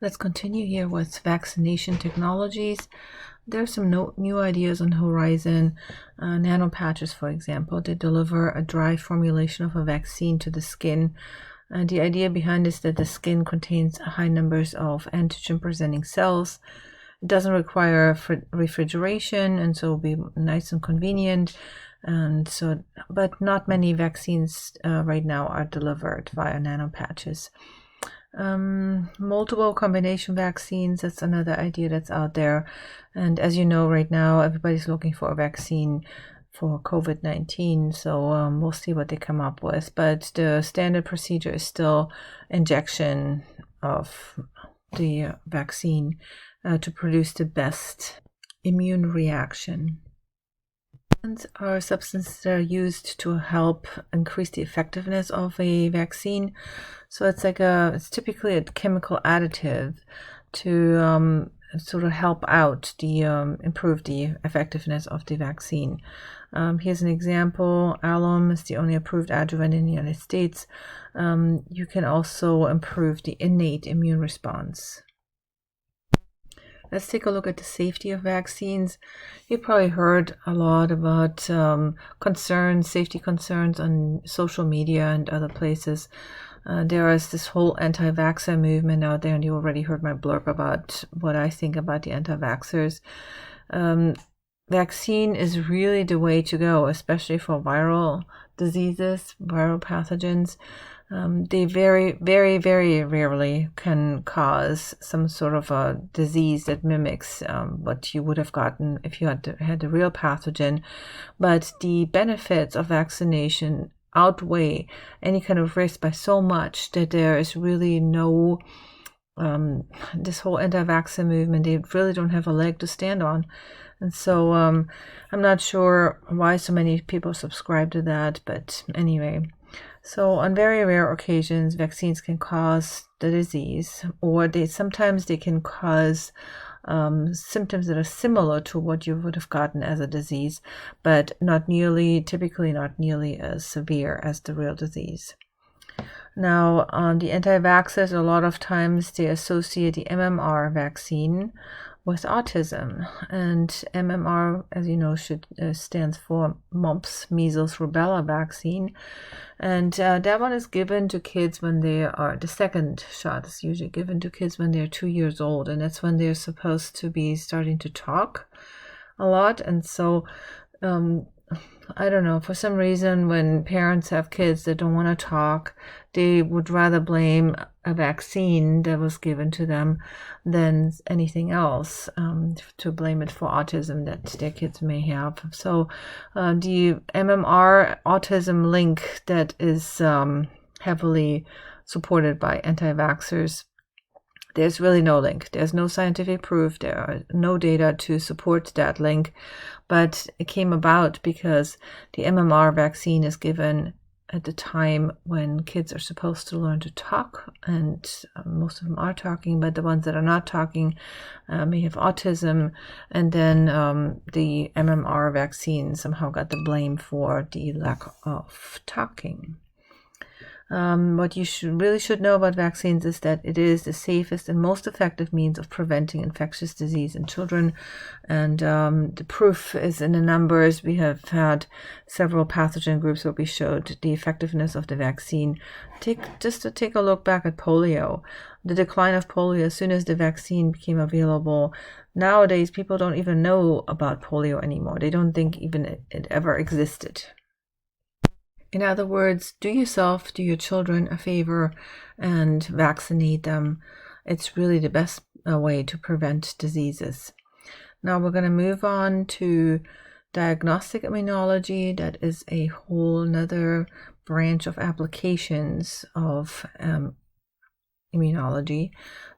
Let's continue here with Vaccination Technologies. There are some new ideas on the horizon. Nano patches, for example, they deliver a dry formulation of a vaccine to the skin. The idea behind this is that the skin contains high numbers of antigen-presenting cells. It doesn't require refrigeration, and so it'll be nice and convenient. But not many vaccines right now are delivered via nano patches. Multiple combination vaccines, that's another idea that's out there. And as you know, right now, everybody's looking for a vaccine for COVID-19. So we'll see what they come up with. But the standard procedure is still injection of the vaccine to produce the best immune reaction. Are substances that are used to help increase the effectiveness of a vaccine. So it's typically a chemical additive to sort of help out improve the effectiveness of the vaccine. Here's an example. Alum is the only approved adjuvant in the United States. You can also improve the innate immune response. Let's take a look at the safety of vaccines. You probably heard a lot about safety concerns on social media and other places. There is this whole anti-vaxxer movement out there, and you already heard my blurb about what I think about the anti-vaxxers. Vaccine is really the way to go, especially for viral diseases, viral pathogens. They very, very, very rarely can cause some sort of a disease that mimics what you would have gotten if you had the real pathogen. But the benefits of vaccination outweigh any kind of risk by so much that there is really no, this whole anti-vaccine movement, they really don't have a leg to stand on. And so I'm not sure why so many people subscribe to that, but anyway. So on very rare occasions, vaccines can cause the disease, or sometimes they can cause symptoms that are similar to what you would have gotten as a disease, but typically not nearly as severe as the real disease. Now, on the anti-vaxxers, a lot of times they associate the MMR vaccine with autism, and MMR, as you know, stands for mumps, measles, rubella vaccine, and that one is given to kids when the second shot is usually given to kids when they're 2 years old, and that's when they're supposed to be starting to talk a lot. And so I don't know, for some reason when parents have kids that don't want to talk, they would rather blame a vaccine that was given to them than anything else, to blame it for autism that their kids may have. So the MMR autism link that is heavily supported by anti-vaxxers, there's really no link. There's no scientific proof. There are no data to support that link. But it came about because the MMR vaccine is given at the time when kids are supposed to learn to talk, and most of them are talking, but the ones that are not talking may have autism, and then the MMR vaccine somehow got the blame for the lack of talking. What you really should know about vaccines is that it is the safest and most effective means of preventing infectious disease in children. And the proof is in the numbers. We have had several pathogen groups where we showed the effectiveness of the vaccine. Just to take a look back at polio, the decline of polio as soon as the vaccine became available. Nowadays, people don't even know about polio anymore. They don't think even it ever existed. In other words, do yourself, do your children a favor and vaccinate them. It's really the best way to prevent diseases. Now we're going to move on to Diagnostic Immunology. That is a whole nother branch of applications of immunology.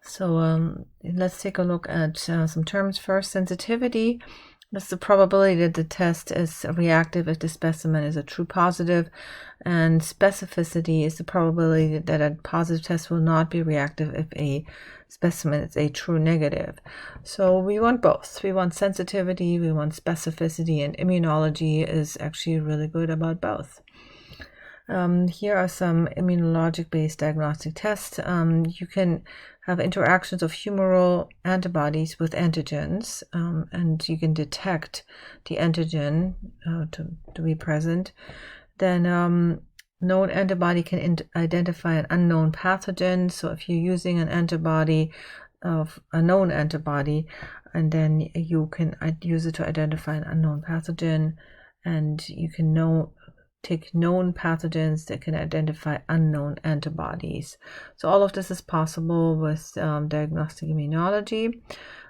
So let's take a look at some terms first. Sensitivity. That's the probability that the test is reactive if the specimen is a true positive, and specificity is the probability that a positive test will not be reactive if a specimen is a true negative. So we want both. We want sensitivity, we want specificity, and immunology is actually really good about both. Here are some immunologic-based diagnostic tests. You can have interactions of humoral antibodies with antigens, and you can detect the antigen to be present. Then known antibody can identify an unknown pathogen. So if you're using an antibody of a known antibody, and then you can use it to identify an unknown pathogen, and you can take known pathogens that can identify unknown antibodies. So all of this is possible with diagnostic immunology.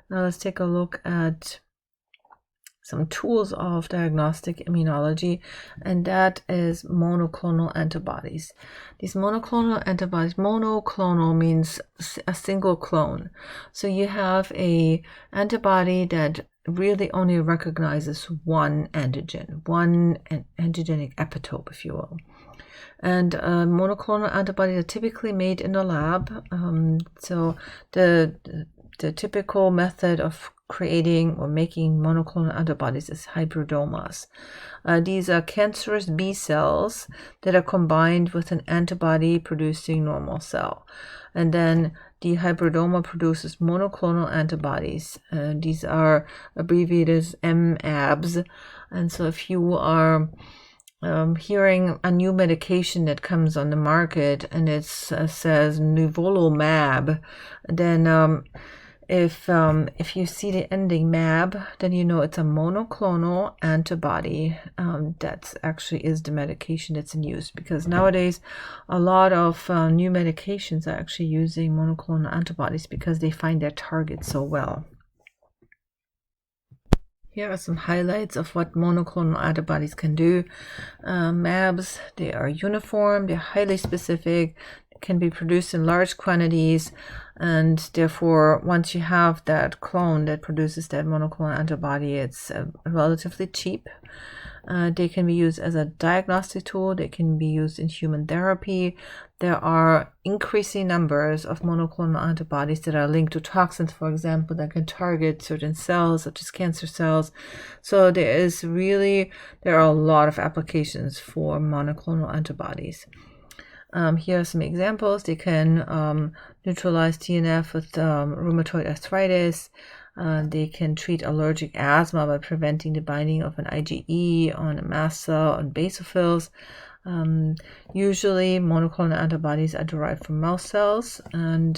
Now let's take a look at some tools of diagnostic immunology, and that is monoclonal antibodies. These monoclonal antibodies, monoclonal means a single clone. So you have a antibody that really only recognizes one antigen, one antigenic epitope, if you will. And monoclonal antibodies are typically made in the lab. So the typical method of creating or making monoclonal antibodies is hybridomas. These are cancerous B cells that are combined with an antibody producing normal cell. And then the hybridoma produces monoclonal antibodies. These are abbreviated as MAbs. And so if you are hearing a new medication that comes on the market and it says nivolumab, then if you see the ending mab, then you know it's a monoclonal antibody. That actually is the medication that's in use, because nowadays a lot of new medications are actually using monoclonal antibodies because they find their target so well. Here are some highlights of what monoclonal antibodies can do. MAbs, they are uniform, they're highly specific, can be produced in large quantities, and therefore once you have that clone that produces that monoclonal antibody, it's relatively cheap. They can be used as a diagnostic tool. They can be used in human therapy. There are increasing numbers of monoclonal antibodies that are linked to toxins, for example, that can target certain cells, such as cancer cells. So there are a lot of applications for monoclonal antibodies. Here are some examples. They can neutralize TNF with rheumatoid arthritis. They can treat allergic asthma by preventing the binding of an IgE on a mast cell on basophils. Usually monoclonal antibodies are derived from mouse cells, and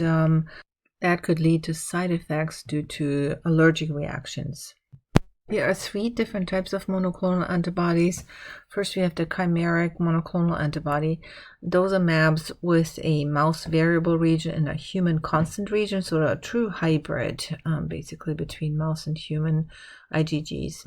that could lead to side effects due to allergic reactions. There are 3 different types of monoclonal antibodies. First, we have the chimeric monoclonal antibody. Those are MAbs with a mouse variable region and a human constant region, so a true hybrid, basically between mouse and human IgGs.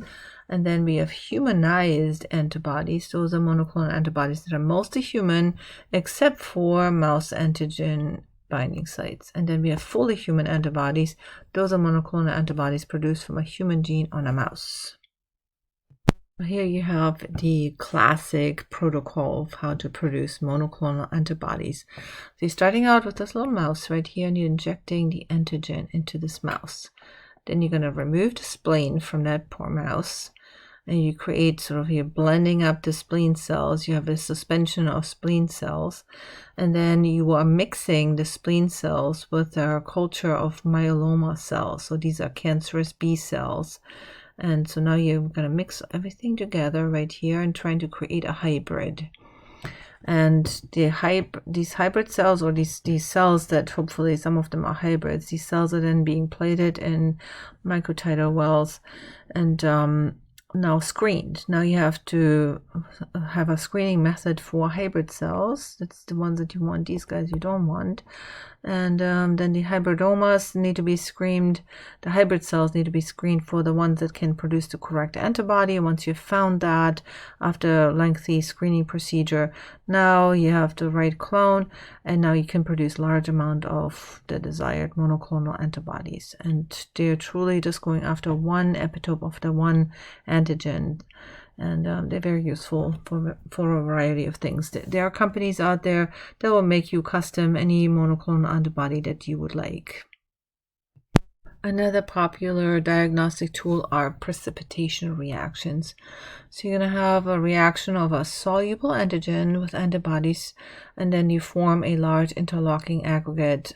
And then we have humanized antibodies. Those are monoclonal antibodies that are mostly human, except for mouse antigen binding sites. And then we have fully human antibodies. Those are monoclonal antibodies produced from a human gene on a mouse. Here you have the classic protocol of how to produce monoclonal antibodies. So you're starting out with this little mouse right here, and you're injecting the antigen into this mouse. Then you're going to remove the spleen from that poor mouse, and you create you're blending up the spleen cells. You have a suspension of spleen cells, and then you are mixing the spleen cells with a culture of myeloma cells. So these are cancerous B cells. And so now you're going to mix everything together right here and trying to create a hybrid. And these hybrid cells, or these cells that hopefully some of them are hybrids, these cells are then being plated in microtiter wells and now screened. Now you have to have a screening method for hybrid cells. That's the ones that you want. These guys you don't want. And then the hybridomas need to be screened. The hybrid cells need to be screened for the ones that can produce the correct antibody. Once you've found that, after a lengthy screening procedure, now you have the right clone, and now you can produce large amount of the desired monoclonal antibodies. And they're truly just going after one epitope of the one antigen. And they're very useful for a variety of things. There are companies out there that will make you custom any monoclonal antibody that you would like. Another popular diagnostic tool are precipitation reactions. So you're going to have a reaction of a soluble antigen with antibodies, and then you form a large interlocking aggregate.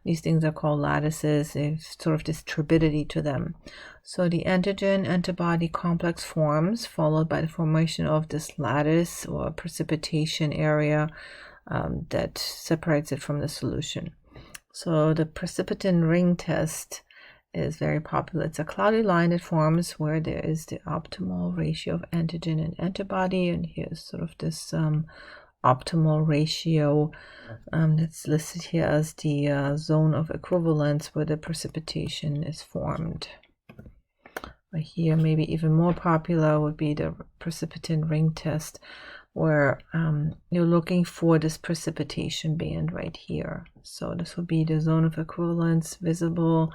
These things are called lattices. There's sort of this turbidity to them. So the antigen-antibody complex forms, followed by the formation of this lattice or precipitation area that separates it from the solution. So the precipitin ring test is very popular. It's a cloudy line that forms where there is the optimal ratio of antigen and antibody, and here's sort of this optimal ratio that's listed here as the zone of equivalence where the precipitation is formed. Right here, maybe even more popular would be the precipitin ring test, where you're looking for this precipitation band right here. So this will be the zone of equivalence, visible.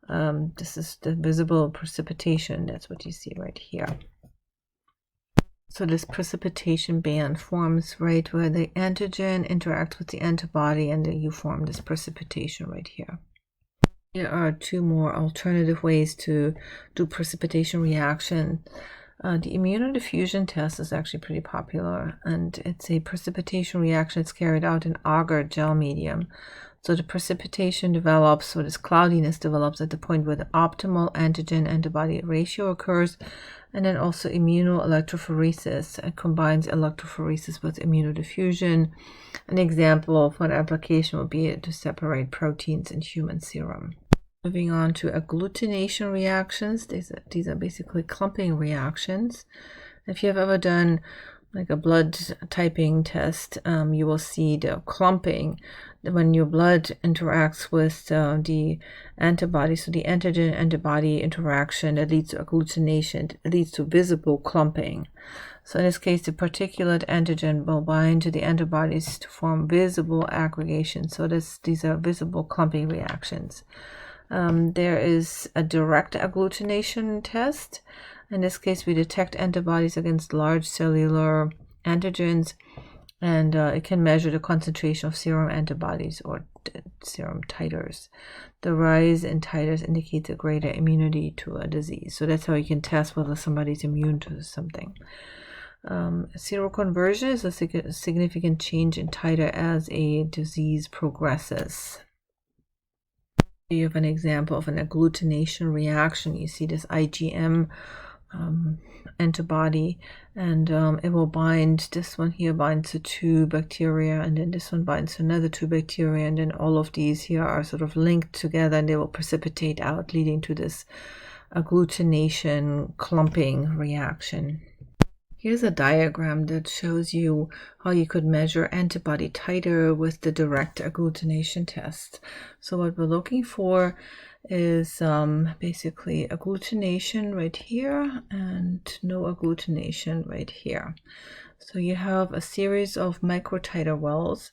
This is the visible precipitation. That's what you see right here. So this precipitation band forms right where the antigen interacts with the antibody, and then you form this precipitation right here. Here are two more alternative ways to do precipitation reaction. The immunodiffusion test is actually pretty popular, and it's a precipitation reaction that's carried out in agar gel medium. So the precipitation develops, or this cloudiness develops at the point where the optimal antigen-antibody ratio occurs, and then also immunoelectrophoresis. It combines electrophoresis with immunodiffusion. An example of an application would be to separate proteins in human serum. Moving on to agglutination reactions. These are basically clumping reactions. If you have ever done like a blood typing test, you will see the clumping when your blood interacts with the antibody. So the antigen-antibody interaction that leads to agglutination, it leads to visible clumping. So in this case, the particulate antigen will bind to the antibodies to form visible aggregation. So these are visible clumping reactions. There is a direct agglutination test. In this case, we detect antibodies against large cellular antigens, and it can measure the concentration of serum antibodies or serum titers. The rise in titers indicates a greater immunity to a disease. So that's how you can test whether somebody's immune to something. Seroconversion is a significant change in titer as a disease progresses. You have an example of an agglutination reaction. You see this IgM antibody, and it will bind. This one here binds to 2 bacteria, and then this one binds to another 2 bacteria, and then all of these here are sort of linked together, and they will precipitate out, leading to this agglutination clumping reaction. Here's a diagram that shows you how you could measure antibody titer with the direct agglutination test. So what we're looking for is basically agglutination right here and no agglutination right here. So you have a series of microtiter wells,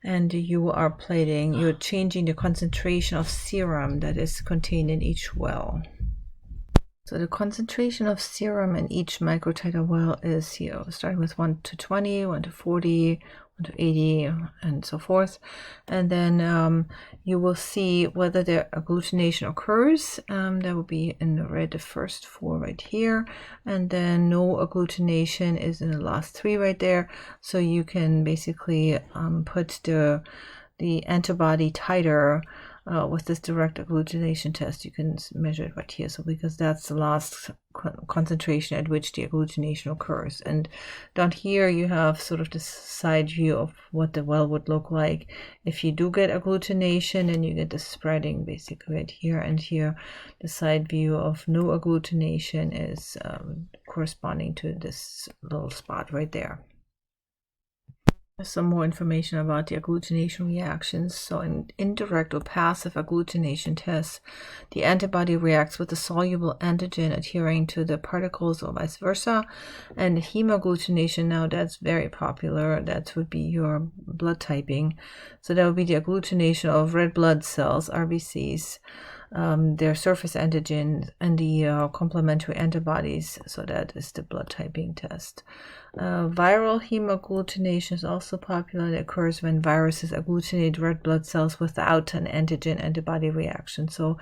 and you're changing the concentration of serum that is contained in each well. So the concentration of serum in each microtiter well is here, starting with 1 to 20, 1 to 40, 1 to 80, and so forth. And then you will see whether the agglutination occurs. That will be in the red, the first 4 right here. And then no agglutination is in the last 3 right there. So you can basically put the antibody titer with this direct agglutination test. You can measure it right here. So because that's the last concentration at which the agglutination occurs. And down here you have sort of this side view of what the well would look like. If you do get agglutination, then you get the spreading basically right here, and here the side view of no agglutination is corresponding to this little spot right there. Some more information about the agglutination reactions. So in indirect or passive agglutination tests, the antibody reacts with the soluble antigen adhering to the particles or vice versa. And hemagglutination, now that's very popular. That would be your blood typing. So that would be the agglutination of red blood cells, RBCs, their surface antigen and the complementary antibodies. So that is the blood typing test. Viral hemagglutination is also popular. It occurs when viruses agglutinate red blood cells without an antigen-antibody reaction. So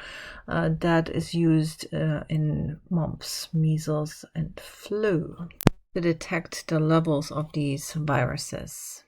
that is used in mumps, measles, and flu to detect the levels of these viruses.